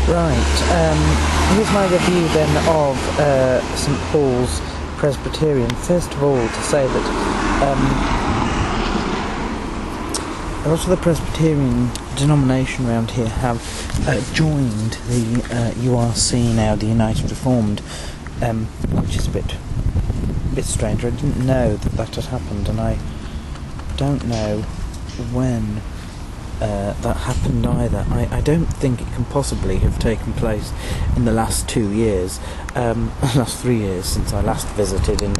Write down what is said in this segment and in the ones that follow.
Right, here's my review then of St Paul's Presbyterian. First of all, to say that a lot of the Presbyterian denomination around here have joined the URC now, the United Reformed, which is a bit strange. I didn't know that had happened, and I don't know when that happened either. I don't think it can possibly have taken place in the last 2 years, last 3 years since I last visited in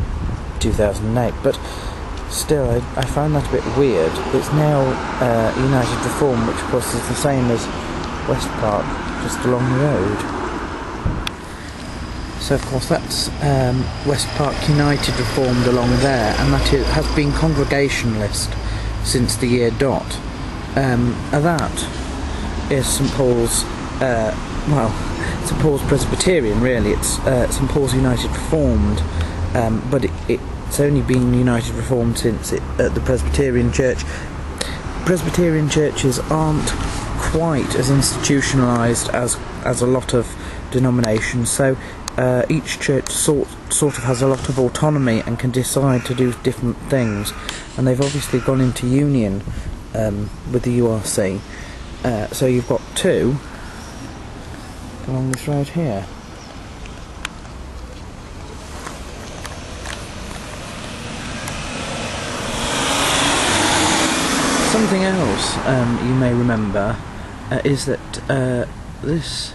2008, but still I find that a bit weird. It's now United Reform, which of course is the same as West Park, just along the road. So of course that's West Park United Reformed along there, and that has been Congregationalist since the year dot. That is St Paul's, St Paul's Presbyterian really. It's St Paul's United Reformed, but it's only been United Reformed since the Presbyterian Church. Presbyterian churches aren't quite as institutionalised as a lot of denominations, so each church sort of has a lot of autonomy and can decide to do different things, and they've obviously gone into union with the URC, so you've got two along this road here. Something else you may remember is that this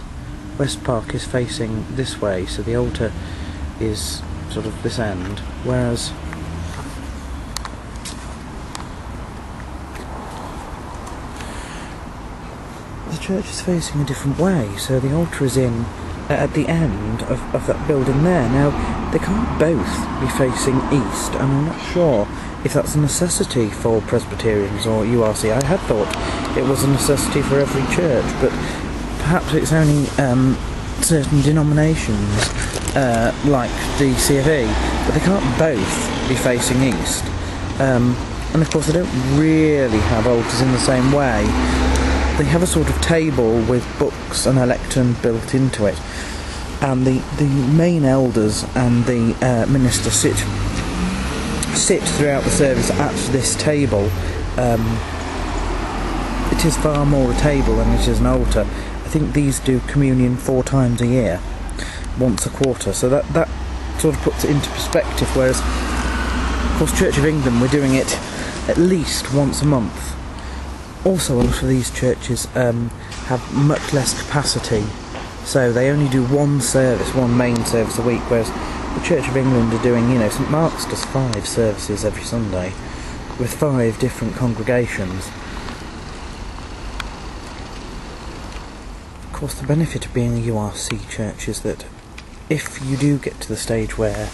West Park is facing this way, so the altar is sort of this end, whereas the church is facing a different way, so the altar is in at the end of that building there. Now, they can't both be facing east, and I'm not sure if that's a necessity for Presbyterians or URC. I had thought it was a necessity for every church, but perhaps it's only certain denominations like the CFE, but they can't both be facing east. And of course they don't really have altars in the same way. They have a sort of table with books and a lectern built into it, and the main elders and the minister sit throughout the service at this table. It is far more a table than it is an altar. I think these do communion 4 times a year, once a quarter, so that sort of puts it into perspective, whereas of course Church of England, we're doing it at least once a month. Also, a lot of these churches have much less capacity, so they only do one main service a week, whereas the Church of England are doing, St Mark's does 5 services every Sunday, with 5 different congregations. Of course, the benefit of being a URC church is that if you do get to the stage where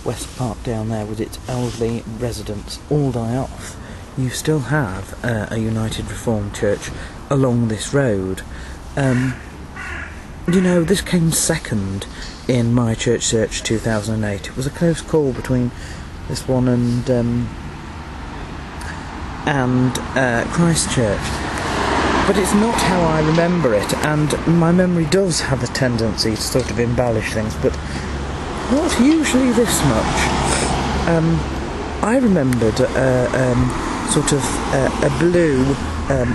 West Park down there with its elderly residents all die off, you still have a United Reformed church along this road. This came second in my church search 2008. It was a close call between this one and Christchurch, but it's not how I remember it, and my memory does have a tendency to sort of embellish things, but not usually this much. I remembered sort of a blue,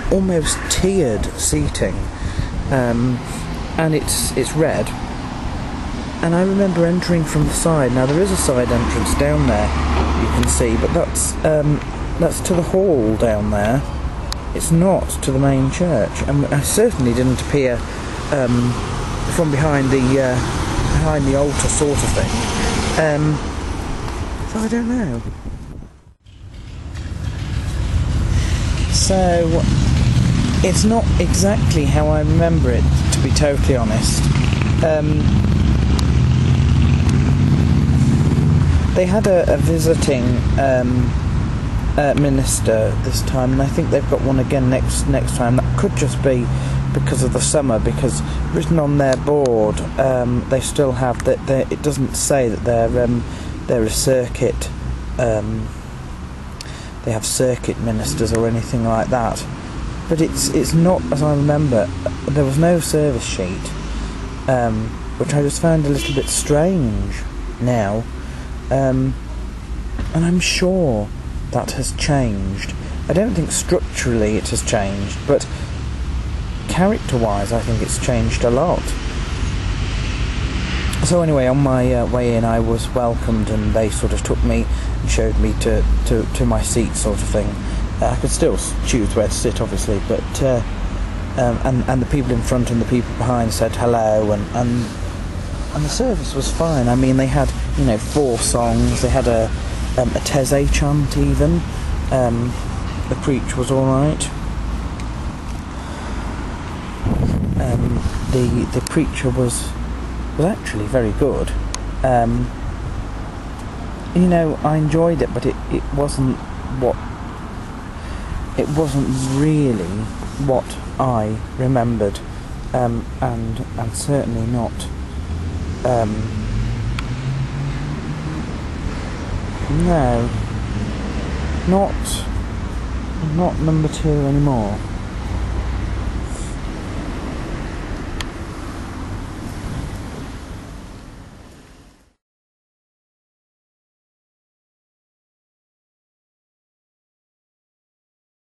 almost tiered seating, and it's red. And I remember entering from the side. Now there is a side entrance down there, you can see, but that's to the hall down there. It's not to the main church, and I certainly didn't appear from behind the altar sort of thing. So I don't know. So it's not exactly how I remember it, to be totally honest. They had a visiting minister this time, and I think they've got one again next time. That could just be because of the summer, because written on their board they still have that. It doesn't say that they're a circuit. They have circuit ministers or anything like that, but it's not, as I remember, there was no service sheet, which I just found a little bit strange now, and I'm sure that has changed. I don't think structurally it has changed, but character-wise I think it's changed a lot. So anyway, on my way in I was welcomed, and they sort of took me and showed me to my seat, sort of thing. I could still choose where to sit, obviously, but and the people in front and the people behind said hello, and the service was fine. I mean, they had 4 songs. They had a Teze chant even. The preach was all right. The preacher was actually very good. I enjoyed it, but it wasn't really what I remembered, and certainly not no, not number 2 anymore.